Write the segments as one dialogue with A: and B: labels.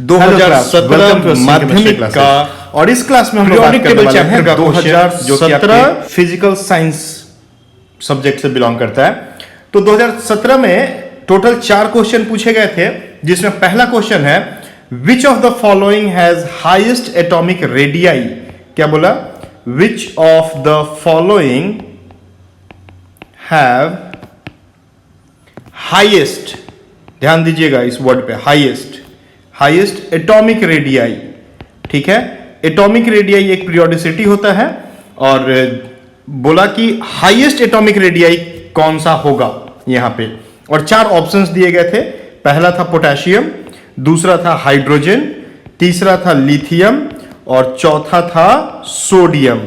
A: 2017 माध्यमिक का, और इस क्लास में हम लोग बात करने वाले हैं 2017 फिजिकल साइंस सब्जेक्ट से बिलोंग करता है। तो 2017 में टोटल 4 क्वेश्चन पूछे गए थे, जिसमें पहला क्वेश्चन है which of the following has highest atomic radii. क्या बोला? Which of the following have highest, ध्यान दीजिएगा इस वर्ड पे, हाईएस्ट एटॉमिक रेडियाई। ठीक है, एटॉमिक रेडियाई एक पीरियोडिसिटी होता है, और बोला कि हाईएस्ट एटॉमिक रेडियाई कौन सा होगा यहां पे, और 4 ऑप्शंस दिए गए थे। पहला था पोटेशियम, दूसरा था हाइड्रोजन, तीसरा था लिथियम, और चौथा था सोडियम।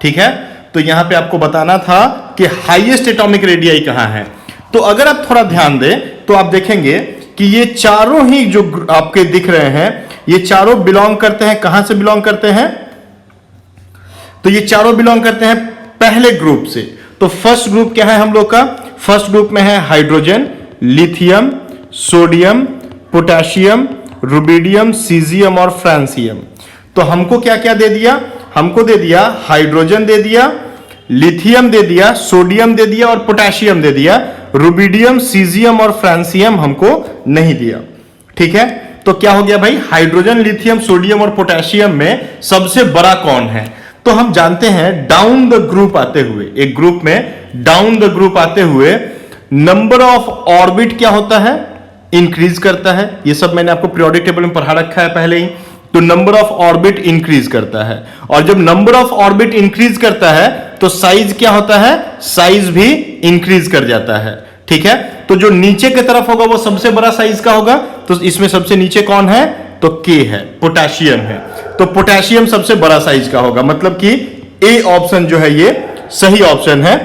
A: ठीक है, तो यहां पे आपको बताना था कि हाईएस्ट एटॉमिक रेडियाई कहां है। तो अगर आप थोड़ा ध्यान दें तो आप देखेंगे कि ये चारों ही जो आपके दिख रहे हैं, ये चारों बिलोंग करते हैं, कहां से बिलोंग करते हैं? तो ये चारों बिलोंग करते हैं पहले ग्रुप से। तो फर्स्ट ग्रुप क्या है हम लोग का? फर्स्ट ग्रुप में है hydrogen, lithium, sodium, potassium, rubidium, caesium और फ्रांसियम। तो हमको क्या क्या दे दिया? हमको दे दिया हाइड्रोजन दे दिया, लिथियम दे दिया, सोडियम दे दिया और पोटेशियम दे दिया। रुबिडियम, सीजियम और फ्रांसियम हमको नहीं दिया। ठीक है, तो क्या हो गया भाई? हाइड्रोजन, लिथियम, सोडियम और पोटेशियम में सबसे बड़ा कौन है? तो हम जानते हैं डाउन द ग्रुप आते हुए, एक ग्रुप में डाउन द ग्रुप आते हुए नंबर ऑफ ऑर्बिट क्या होता है? इंक्रीज करता है। ये सब मैंने आपको पीरियोडिक टेबल में पढ़ा रखा है पहले ही। तो नंबर ऑफ ऑर्बिट इंक्रीज करता है, और जब नंबर ऑफ ऑर्बिट इंक्रीज करता है तो साइज क्या होता है? साइज भी इंक्रीज कर जाता है। ठीक है, तो जो नीचे की तरफ होगा वो सबसे बड़ा साइज का होगा। तो इसमें सबसे नीचे कौन है? तो के है, पोटेशियम है। तो पोटेशियम सबसे बड़ा साइज का होगा, मतलब कि ए ऑप्शन जो है ये सही ऑप्शन है।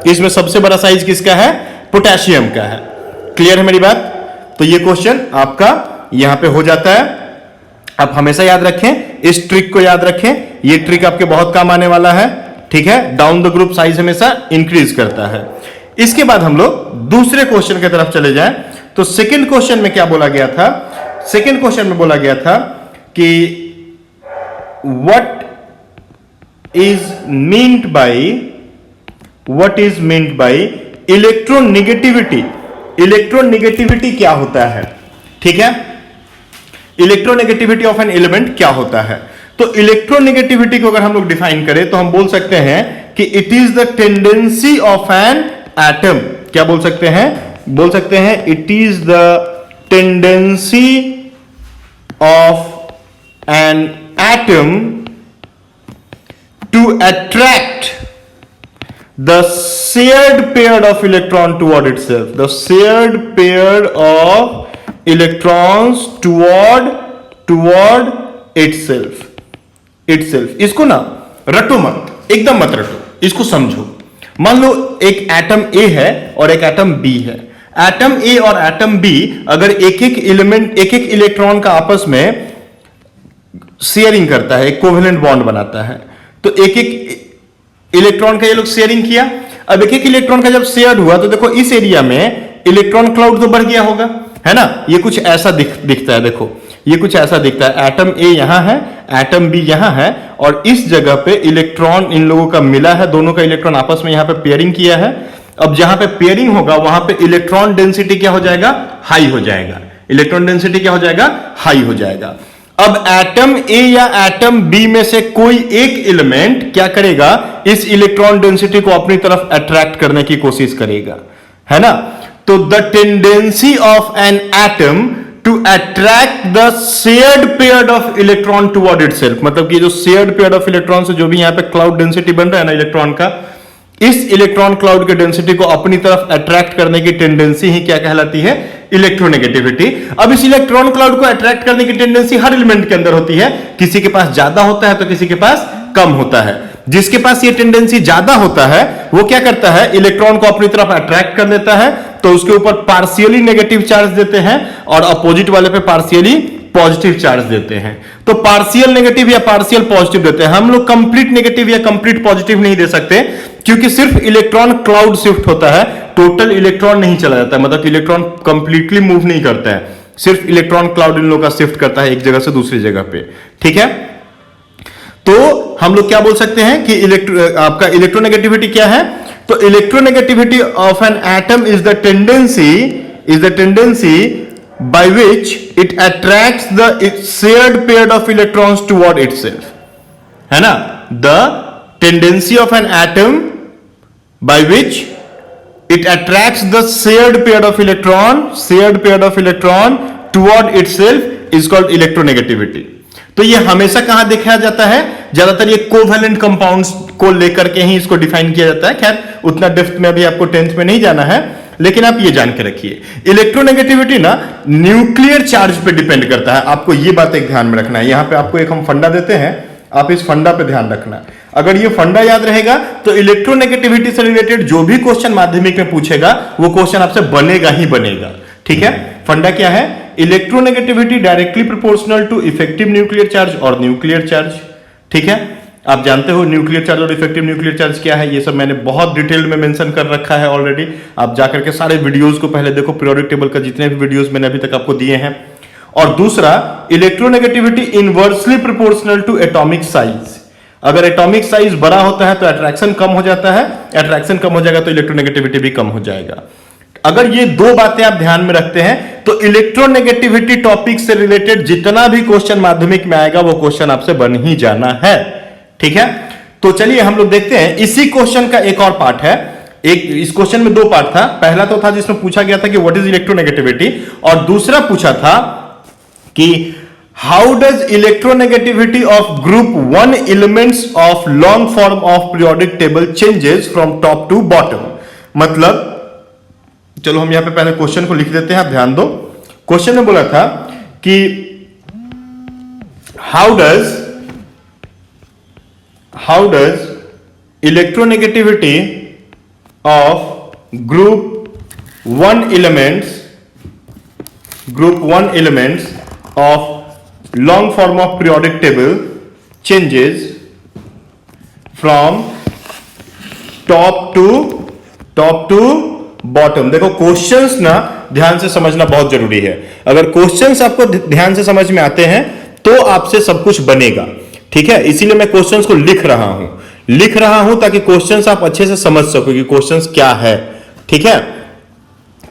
A: इसमें सबसे बड़ा साइज किसका है? पोटेशियम का है। क्लियर है मेरी बात? तो ये क्वेश्चन आपका यहां पे हो जाता है। आप हमेशा याद रखें, इस ट्रिक को याद रखें, ये ट्रिक आपके बहुत काम आने वाला है। ठीक है, डाउन द ग्रुप साइज हमेशा इंक्रीज करता है। इसके बाद हम लोग दूसरे क्वेश्चन की तरफ चले जाएं। तो सेकंड क्वेश्चन में क्या बोला गया था? सेकंड क्वेश्चन में बोला गया था कि what is meant by electronegativity. Electronegativity क्या होता है? ठीक है, इलेक्ट्रोनेगेटिविटी ऑफ एन एलिमेंट क्या होता है? तो इलेक्ट्रोनेगेटिविटी को अगर हम लोग डिफाइन करें तो हम बोल सकते हैं कि it is the tendency of an atom. क्या बोल सकते हैं? बोल सकते हैं it is the tendency of an atom to attract the shared pair of electron toward itself. The shared pair of electrons toward itself. इसको ना रटो मत, एकदम मत रटो, इसको समझो। मान लो एक एटम ए है और एक एटम बी है। एटम ए और एटम बी अगर एक एक इलेक्ट्रॉन का आपस में शेयरिंग करता है, एक कोवेलेंट बॉन्ड बनाता है, तो एक एक इलेक्ट्रॉन का ये लोग शेयरिंग किया। अब एक एक इलेक्ट्रॉन का जब शेयर हुआ तो देखो इस एरिया में इलेक्ट्रॉन क्लाउड तो बढ़ गया होगा, है ना? ये कुछ ऐसा दिखता है, देखो ये कुछ ऐसा दिखता है। एटम ए यहां है, एटम बी यहां है, और इस जगह पे इलेक्ट्रॉन इन लोगों का मिला है, दोनों का इलेक्ट्रॉन आपस में यहां पे पेयरिंग किया है। अब जहां पे पेयरिंग होगा वहां पे इलेक्ट्रॉन डेंसिटी क्या हो जाएगा? हाई हो जाएगा। इलेक्ट्रॉन डेंसिटी क्या हो जाएगा? हाई हो जाएगा। अब एटम ए या एटम बी में से कोई एक एलिमेंट क्या करेगा? इस इलेक्ट्रॉन डेंसिटी को अपनी तरफ अट्रैक्ट करने की कोशिश करेगा, है ना? तो the tendency of an atom to attract the shared pair of electron toward itself, मतलब कि जो शेयर्ड पेयर ऑफ इलेक्ट्रॉन से जो भी यहां पे क्लाउड डेंसिटी बन रहा है ना इलेक्ट्रॉन का, इस इलेक्ट्रॉन क्लाउड के डेंसिटी को अपनी तरफ अट्रैक्ट करने की टेंडेंसी ही क्या कहलाती है? इलेक्ट्रोनेगेटिविटी। अब इस इलेक्ट्रॉन क्लाउड को अट्रैक्ट करने की टेंडेंसी हर एलिमेंट के अंदर होती है, किसी के पास ज्यादा होता है तो किसी के पास कम होता है। जिसके पास ये टेंडेंसी ज्यादा होता है वो क्या करता है? इलेक्ट्रॉन को अपनी तरफ अट्रैक्ट कर लेता है, तो उसके ऊपर पार्शियली नेगेटिव चार्ज देते हैं और अपोजिट वाले पे पार्शियली पॉजिटिव चार्ज देते हैं। तो पार्शियल नेगेटिव या पार्शियल पॉजिटिव देते हैं। हम लोग कंप्लीट नेगेटिव या कंप्लीट पॉजिटिव नहीं दे सकते, क्योंकि सिर्फ इलेक्ट्रॉन क्लाउड शिफ्ट होता है, टोटल इलेक्ट्रॉन नहीं चला जाता है, मतलब इलेक्ट्रॉन कंप्लीटली मूव नहीं करता है। सिर्फ इलेक्ट्रॉन क्लाउड इन लोगों का शिफ्ट करता है एक जगह से दूसरी जगह पे, ठीक है। तो हम लोग क्या बोल सकते हैं कि आपका इलेक्ट्रोनेगेटिविटी क्या है? तो electronegativity of an atom is the tendency by which it attracts the shared pair of electrons toward itself, है ना? The tendency of an atom by which it attracts the shared pair of electron toward itself is called electronegativity. तो ये हमेशा कहां देखा जाता है? ज्यादातर ये कोवेलेंट कंपाउंड्स को लेकर के ही इसको डिफाइन किया जाता है। खैर उतना डेप्थ में अभी आपको 10th में नहीं जाना है, लेकिन आप ये जान के रखिए इलेक्ट्रोनेगेटिविटी ना न्यूक्लियर चार्ज पे डिपेंड करता है। आपको ये बात एक ध्यान में रखना है। यहां पे आपको एक हम फंडा देते हैं, आप इस फंडा पे ध्यान रखना। अगर ये फंडा याद रहेगा तो इलेक्ट्रोनेगेटिविटी से रिलेटेड जो भी क्वेश्चन माध्यमिक में पूछेगा वो क्वेश्चन आपसे बनेगा ही बनेगा, ठीक है। फंडा क्या है? Electronegativity directly proportional to effective nuclear charge और न्यूक्लियर चार्ज, ठीक है। आप जानते हो न्यूक्लियर चार्ज और इफेक्टिव न्यूक्लियर चार्ज क्या है, ये सब मैंने बहुत डिटेल में मेंशन कर रखा है ऑलरेडी। आप जाकर के सारे वीडियोस को पहले देखो, पीरियोडिक टेबल का जितने भी वीडियोस मैंने अभी तक आपको दिए हैं। और दूसरा, electronegativity inversely proportional to atomic size. अगर एटॉमिक साइज बड़ा होता है तो अट्रैक्शन कम हो जाता है, अट्रैक्शन कम हो जाएगा तो इलेक्ट्रोनेगेटिविटी भी कम हो जाएगा। अगर ये दो बातें आप ध्यान में रखते हैं तो इलेक्ट्रोनेगेटिविटी टॉपिक से रिलेटेड जितना भी क्वेश्चन माध्यमिक में आएगा वो क्वेश्चन आपसे बन ही जाना है, ठीक है। तो चलिए हम लोग देखते हैं इसी क्वेश्चन का एक और पार्ट है। इस क्वेश्चन में दो पार्ट था। पहला तो था जिसमें पूछा गया था कि व्हाट इज इलेक्ट्रोनेगेटिविटी, और दूसरा पूछा था कि how does electronegativity of group 1 elements of long form of periodic table changes from top to bottom. मतलब चलो हम यहां पे पहले क्वेश्चन को लिख देते हैं, आप ध्यान दो। क्वेश्चन में बोला था कि how does electronegativity of group 1 elements of long form of periodic table changes from top to bottom. देखो क्वेश्चंस ना ध्यान से समझना बहुत जरूरी है। अगर क्वेश्चंस आपको ध्यान से समझ में आते हैं तो आपसे सब कुछ बनेगा, ठीक है। इसीलिए मैं क्वेश्चंस को लिख रहा हूं ताकि क्वेश्चंस आप अच्छे से समझ सको कि क्वेश्चंस क्या है, ठीक है।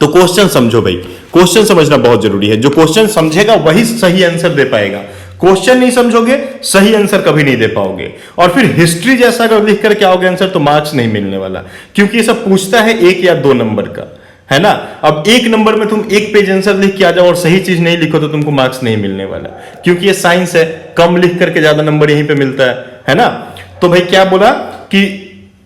A: तो क्वेश्चन समझो भाई, क्वेश्चन समझना बहुत जरूरी है। जो क्वेश्चन समझेगा वही सही आंसर दे पाएगा। क्वेश्चन नहीं समझोगे सही आंसर कभी नहीं दे पाओगे। और फिर हिस्ट्री जैसा अगर लिख करके आओगे आंसर तो मार्क्स नहीं मिलने वाला, क्योंकि ये सब पूछता है 1 या 2 नंबर का, है ना। अब 1 नंबर में तुम 1 पेज आंसर लिख के आ जाओ और सही चीज नहीं लिखो तो तुमको मार्क्स नहीं मिलने वाला, क्योंकि ये साइंस है, कम लिख करके ज्यादा नंबर यहीं पे मिलता है ना। तो भाई क्या बोला कि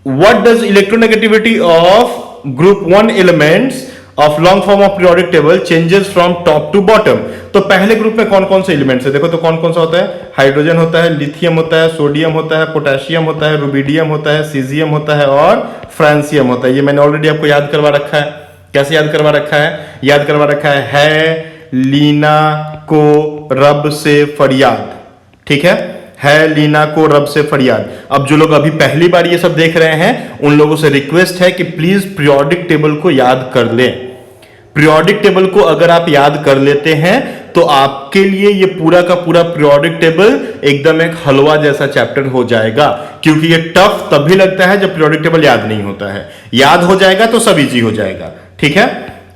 A: what does electronegativity of group 1 elements of long form of periodic table changes from top to bottom. तो पहले ग्रुप में कौन कौन से एलिमेंट्स है देखो, तो कौन कौन सा होता है? हाइड्रोजन होता है, लिथियम होता है, सोडियम होता है, पोटेशियम होता है, रुबिडियम होता है, सीजियम होता है और फ्रांसियम होता है। ये मैंने ऑलरेडी आपको याद करवा रखा है। कैसे याद करवा रखा है? याद करवा रखा है लीना को रब से फरियाद, ठीक है लीना को रब से फरियाद। अब जो लोग अभी पहली बार ये सब देख रहे हैं उन लोगों से रिक्वेस्ट है कि प्लीज पीरियोडिक टेबल को याद कर लें। पीरियोडिक टेबल को अगर आप याद कर लेते हैं तो आपके लिए ये पूरा का पूरा पीरियोडिक टेबल एकदम एक हलवा जैसा चैप्टर हो जाएगा, क्योंकि ये टफ तभी लगता है जब पीरियोडिक टेबल याद नहीं होता है। याद हो जाएगा तो सब इजी हो जाएगा, ठीक है।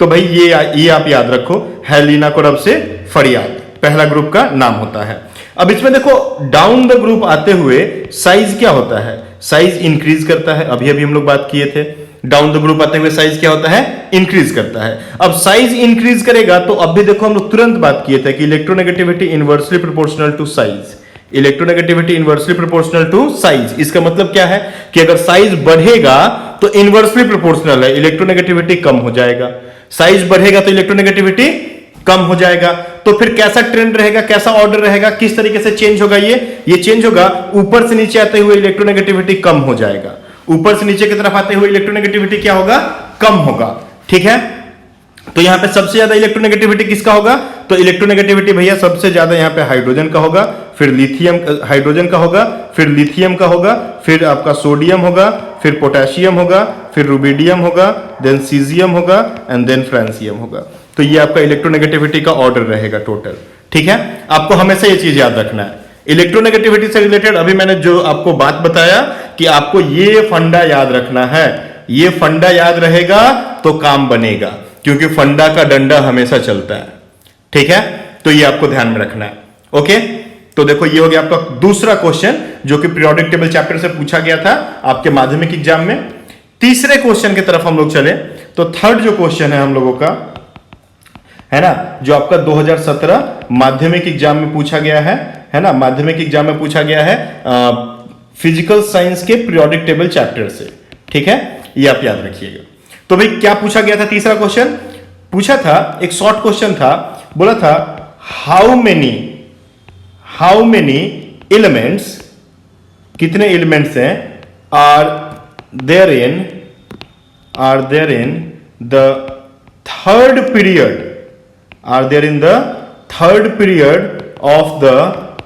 A: तो भाई ये आप याद रखो, है लीना को रब से फरियाद, पहला ग्रुप का नाम होता है। अब इसमें देखो डाउन द ग्रुप आते हुए साइज क्या होता है? साइज इंक्रीज करता है। अभी हम लोग बात किए थे, डाउन द ग्रुप आते हुए साइज क्या होता है? इंक्रीज करता है। अब साइज इंक्रीज करेगा तो अब भी देखो हम लोग तुरंत बात किए थे कि electronegativity inversely proportional to size. Electronegativity inversely proportional to size, इसका मतलब क्या है कि अगर साइज बढ़ेगा तो इनवर्सली प्रोपोर्शनल है, इलेक्ट्रोनेगेटिविटी कम हो जाएगा। साइज बढ़ेगा तो इलेक्ट्रोनेगेटिविटी कम हो जाएगा। तो फिर कैसा ट्रेंड रहेगा, कैसा ऑर्डर रहेगा, किस तरीके से चेंज होगा? ये चेंज होगा, ऊपर से नीचे आते हुए इलेक्ट्रोनेगेटिविटी कम हो जाएगा, ऊपर से नीचे की तरफ आते हुए इलेक्ट्रोनेगेटिविटी क्या होगा? कम होगा, ठीक है। तो यहां पे सबसे ज्यादा इलेक्ट्रोनेगेटिविटी किसका होगा? तो इलेक्ट्रोनेगेटिविटी भैया सबसे ज्यादा यहां पे हाइड्रोजन का होगा, फिर हाइड्रोजन का होगा, फिर लिथियम का होगा, फिर आपका सोडियम होगा, फिर पोटेशियम होगा, फिर रुबिडियम होगा, देन सीजियम होगा एंड देन फ्रांसियम होगा। तो तो ये आपका इलेक्ट्रोनेगेटिविटी का ऑर्डर रहेगा टोटल। ठीक है, आपको हमेशा ये चीज याद रखना है। इलेक्ट्रोनेगेटिविटी से रिलेटेड अभी मैंने जो आपको बात बताया कि आपको ये फंडा याद रखना है, ये फंडा याद रहेगा तो काम बनेगा, क्योंकि फंडा का डंडा हमेशा चलता है। ठीक है, तो ये आपको ध्यान में रखना है। ओके, तो देखो ये हो गया आपका दूसरा क्वेश्चन जो कि पीरियोडिक टेबल चैप्टर से पूछा गया था आपके माध्यमिक एग्जाम में। तीसरे क्वेश्चन की तरफ हम लोग चले तो थर्ड जो क्वेश्चन है हम लोगों का, है ना, जो आपका 2017 माध्यमिक एग्जाम में पूछा गया है ना, माध्यमिक एग्जाम में पूछा गया है फिजिकल साइंस के पीरियोडिक टेबल चैप्टर से। ठीक है, ये आप याद रखिएगा। तो भाई क्या पूछा गया था? तीसरा क्वेश्चन पूछा था, एक शॉर्ट क्वेश्चन था, बोला था हाउ मेनी एलिमेंट्स, कितने एलिमेंट्स हैं, are there in the third period of the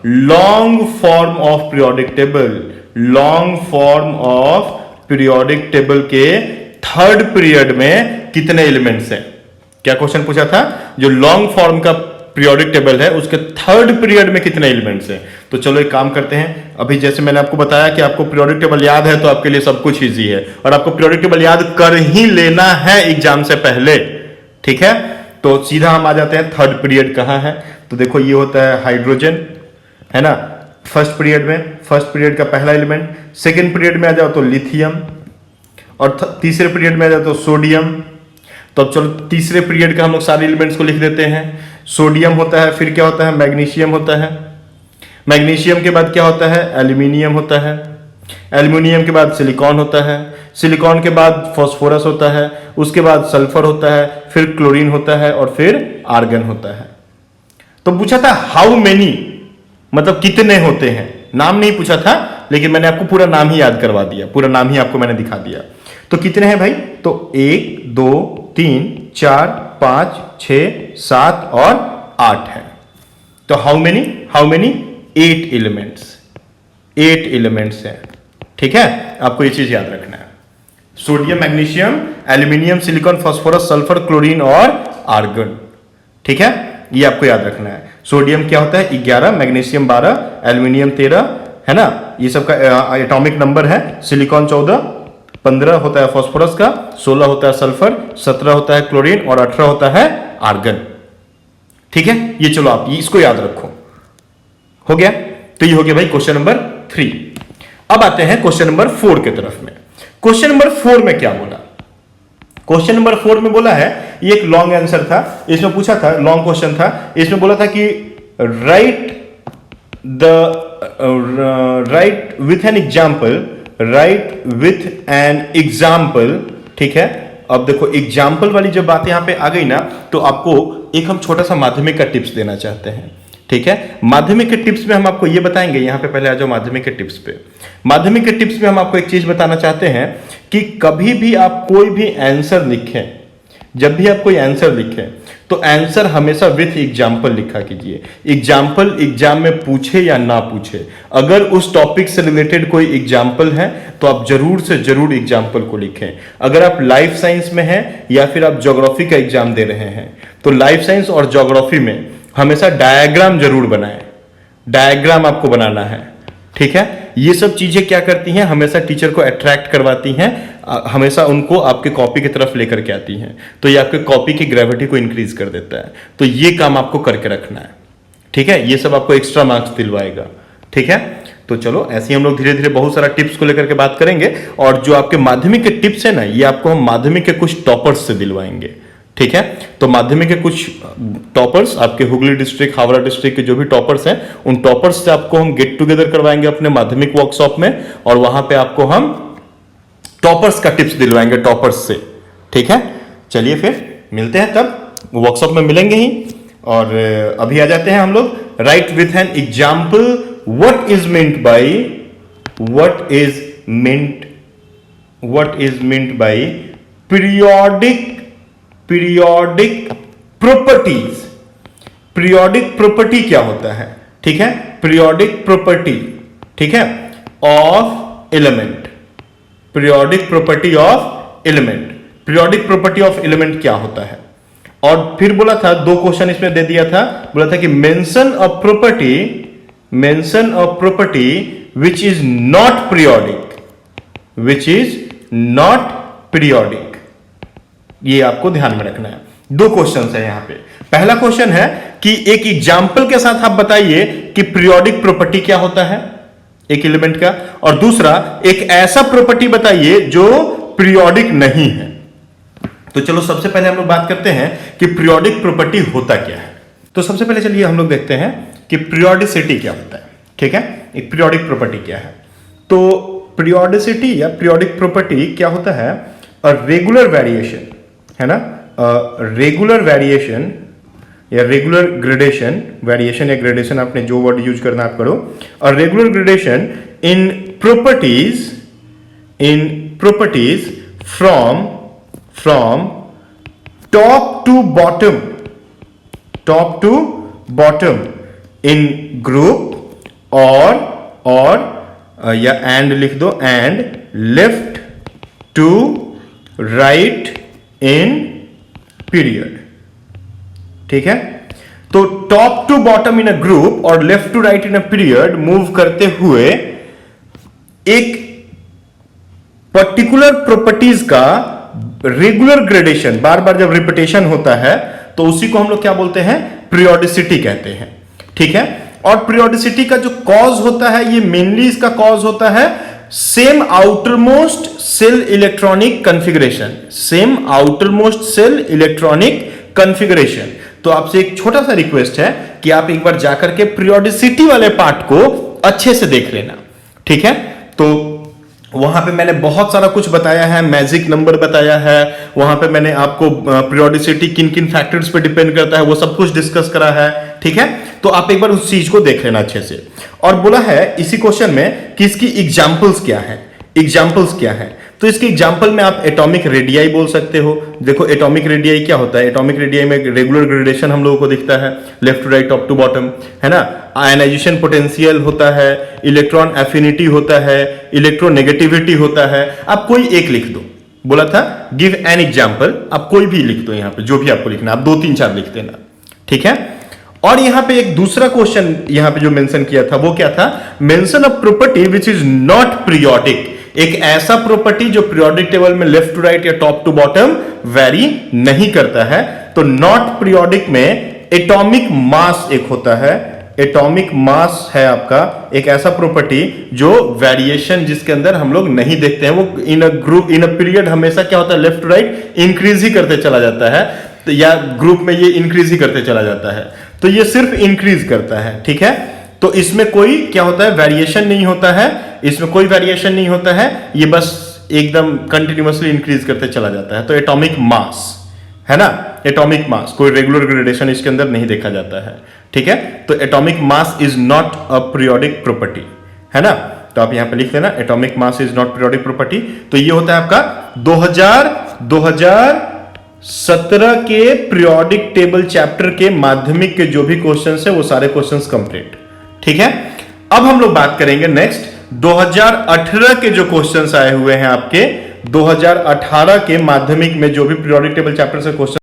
A: long form of periodic table. Long form of periodic table के थर्ड पीरियड में कितने एलिमेंट्स हैं? क्या क्वेश्चन पूछा था? जो लॉन्ग फॉर्म का पीरियोडिक टेबल है उसके थर्ड पीरियड में कितने एलिमेंट्स हैं? तो चलो एक काम करते हैं, अभी जैसे मैंने आपको बताया कि आपको पीरियोडिक टेबल याद है तो आपके लिए सब कुछ इजी है, और आपको पीरियोडिक टेबल याद कर ही लेना है एग्जाम से पहले। ठीक है, तो सीधा हम आ जाते हैं थर्ड पीरियड कहां है। तो देखो ये होता है हाइड्रोजन, है ना, फर्स्ट पीरियड का पहला एलिमेंट। सेकेंड पीरियड में आ जाओ तो लिथियम, और तीसरे पीरियड में आ जाओ तो सोडियम। तो अब चलो तीसरे पीरियड का हम लोग सारे एलिमेंट्स को लिख देते हैं। सोडियम होता है, फिर क्या होता है? मैग्नीशियम होता है। मैग्नीशियम के बाद क्या होता है? एल्यूमिनियम होता है। एल्यूमिनियम के बाद सिलिकॉन होता है। सिलिकॉन के बाद फास्फोरस होता है। उसके बाद सल्फर होता है, फिर क्लोरीन होता है, और फिर आर्गन होता है। तो पूछा था हाउ मेनी, मतलब कितने होते हैं। नाम नहीं पूछा था, लेकिन मैंने आपको पूरा नाम ही याद करवा दिया, पूरा नाम ही आपको मैंने दिखा दिया। तो कितने हैं भाई? तो 1 2 3 4 5 6 7 और 8 है। तो हाउ मेनी 8 एलिमेंट्स हैं। ठीक है, आपको ये चीज याद रखना है। Sodium, magnesium, aluminium, silicon, phosphorus, sulphur, chlorine और आर्गन। ठीक है, ये आपको याद रखना है। सोडियम क्या होता है? 11, मैग्नीशियम 12, एल्यूमिनियम 13, है ना, ये सब का एटॉमिक नंबर है। सिलिकॉन 14, 15 होता है फास्फोरस का, 16 होता है सल्फर, 17 होता है क्लोरीन और 18 होता है आर्गन। ठीक है, ये चलो आप इसको याद रखो। हो गया? तो ये हो गया भाई क्वेश्चन नंबर 3। अब आते हैं क्वेश्चन नंबर 4 की तरफ में। क्वेश्चन नंबर 4 में क्या बोला? क्वेश्चन नंबर 4 में बोला है, ये एक लॉन्ग आंसर था, इसमें पूछा था, लॉन्ग क्वेश्चन था, इसमें बोला था कि राइट विथ एन एग्जाम्पल। ठीक है, अब देखो एग्जाम्पल वाली जब बात यहां पे आ गई ना, तो आपको एक हम छोटा सा माध्यमिक का टिप्स देना चाहते हैं। ठीक है, माध्यमिक के टिप्स में हम आपको ये बताएंगे, यहां पे पहले आ जाओ माध्यमिक के टिप्स पे। माध्यमिक के टिप्स में हम आपको एक चीज बताना चाहते हैं कि कभी भी आप कोई भी आंसर लिखें, जब भी आप कोई आंसर लिखें तो आंसर हमेशा विथ एग्जाम्पल लिखा कीजिए। एग्जाम्पल एग्जाम में पूछे या ना पूछे, अगर उस टॉपिक से रिलेटेड कोई एग्जाम्पल है तो आप जरूर से जरूर एग्जाम्पल को लिखें। अगर आप लाइफ साइंस में हैं या फिर आप ज्योग्राफी का एग्जाम दे रहे हैं तो लाइफ साइंस और ज्योग्राफी में हमेशा डायग्राम जरूर बनाएं, डायग्राम आपको बनाना है। ठीक है, ये सब चीजें क्या करती हैं? हमेशा टीचर को अट्रैक्ट करवाती हैं, हमेशा उनको आपके कॉपी की तरफ लेकर के आती हैं। तो ये आपके कॉपी की ग्रेविटी को इंक्रीज कर देता है। तो ये काम आपको करके रखना है। ठीक है, ये सब आपको एक्स्ट्रा मार्क्स दिलवाएगा। ठीक है, तो चलो ऐसे ही हम लोग धीरे धीरे बहुत सारा टिप्स को लेकर के बात करेंगे, और जो आपके माध्यमिक के टिप्स है ना, ये आपको हम माध्यमिक के कुछ टॉपर्स से दिलवाएंगे। ठीक है, तो माध्यमिक के कुछ टॉपर्स, आपके हुगली डिस्ट्रिक्ट, हावड़ा डिस्ट्रिक्ट के जो भी टॉपर्स हैं, उन टॉपर्स से आपको हम गेट टुगेदर करवाएंगे अपने माध्यमिक वर्कशॉप में, और वहां पे आपको हम टॉपर्स का टिप्स दिलवाएंगे, टॉपर्स से। ठीक है, चलिए फिर मिलते हैं, तब वर्कशॉप में मिलेंगे ही। और अभी आ जाते हैं हम लोग, right with an example what is meant by periodic properties. Periodic property क्या होता है? ठीक है, पीरियोडिक प्रॉपर्टी, ठीक है, of element. Periodic property of element, periodic property of element क्या होता है? और फिर बोला था, दो क्वेश्चन इसमें दे दिया था, बोला था कि mention a property which is not periodic, ये आपको ध्यान में रखना है। दो क्वेश्चन है यहां पे। पहला क्वेश्चन है कि एक एग्जाम्पल के साथ आप बताइए कि पीरियोडिक प्रॉपर्टी क्या होता है एक एलिमेंट का, और दूसरा एक ऐसा प्रॉपर्टी बताइए जो पीरियोडिक नहीं है। तो चलो सबसे पहले हम लोग बात करते हैं कि पीरियोडिक प्रॉपर्टी होता क्या है। तो सबसे पहले चलिए हम लोग देखते हैं कि पीरियोडिसिटी क्या होता है। ठीक है, एक पीरियोडिक प्रॉपर्टी क्या है। तो पीरियोडिसिटी या पीरियोडिक प्रॉपर्टी क्या होता है, रेगुलर वेरिएशन, है ना, रेगुलर वेरिएशन या रेगुलर ग्रेडेशन, वेरिएशन या ग्रेडेशन आपने जो वर्ड यूज करना आप करो, और regular gradation in properties from top to bottom in group और या एंड लिख दो, and left to right in period. ठीक है, तो top to bottom in a group और left to right in a period move करते हुए एक पर्टिकुलर प्रॉपर्टीज का रेगुलर ग्रेडेशन, बार बार जब रिपीटेशन होता है तो उसी को हम लोग क्या बोलते हैं, पीरियोडिसिटी कहते हैं। ठीक है, और पीरियोडिसिटी का जो कॉज होता है, ये मेनली इसका कॉज होता है same outermost shell electronic configuration. तो आपसे एक छोटा सा रिक्वेस्ट है कि आप एक बार जाकर के पीरियोडिसिटी वाले पार्ट को अच्छे से देख लेना। ठीक है, तो वहां पे मैंने बहुत सारा कुछ बताया है, मैजिक नंबर बताया है, वहां पे मैंने आपको पीरियोडिसिटी किन किन फैक्टर्स पे डिपेंड करता है वो सब कुछ डिस्कस करा है। ठीक है, तो आप एक बार उस चीज को देख लेना अच्छे से। और बोला है इसी क्वेश्चन में कि इसकी एग्जांपल्स क्या है। तो इसके एग्जांपल में आप एटॉमिक रेडियाई बोल सकते हो। देखो एटॉमिक रेडियाई क्या होता है, एटॉमिक रेडियाई में रेगुलर ग्रेडेशन हम लोगों को दिखता है, left to right, top to bottom, है ना। आयनाइजेशन पोटेंशियल होता है, इलेक्ट्रॉन एफिनिटी होता है, इलेक्ट्रोनेगेटिविटी होता है। आप कोई एक लिख दो, बोला था गिव एन एग्जाम्पल, आप कोई भी लिख दो यहाँ पे, जो भी आपको लिखना, आप 2-3-4 लिख देना। ठीक है, और यहां पे एक दूसरा क्वेश्चन यहां पे जो मेंशन किया था वो क्या था, mention a property which is not periodic, एक ऐसा प्रॉपर्टी जो पीरियोडिक टेबल में लेफ्ट टू राइट या टॉप टू बॉटम वेरी नहीं करता है। तो नॉट पीरियोडिक में एटॉमिक मास एक होता है, एटॉमिक मास है आपका एक ऐसा प्रॉपर्टी जो वेरिएशन जिसके अंदर हम लोग नहीं देखते हैं, वो इन a group in a period हमेशा क्या होता है, लेफ्ट टू राइट इंक्रीज ही करते चला जाता है, तो या ग्रुप में ये इंक्रीज ही करते चला जाता है, तो ये सिर्फ इंक्रीज करता है। ठीक है, तो इसमें कोई क्या होता है, वेरिएशन नहीं होता है, इसमें कोई वेरिएशन नहीं होता है, ये बस एकदम कंटिन्यूअसली इंक्रीज करते चला जाता है। तो एटॉमिक मास है ना, एटॉमिक मास, कोई रेगुलर ग्रेडेशन इसके अंदर नहीं देखा जाता है। ठीक है, तो atomic mass is not a periodic property, है ना। तो आप यहां पे लिख देना atomic mass is not periodic property. तो ये होता है आपका 2017 के पीरियोडिक टेबल चैप्टर के माध्यमिक के जो भी क्वेश्चंस है वो सारे क्वेश्चंस कंप्लीट। ठीक है, अब हम लोग बात करेंगे नेक्स्ट 2018 के जो क्वेश्चंस आए हुए हैं आपके, 2018 के माध्यमिक में जो भी पीरियोडिक टेबल चैप्टर से क्वेश्चन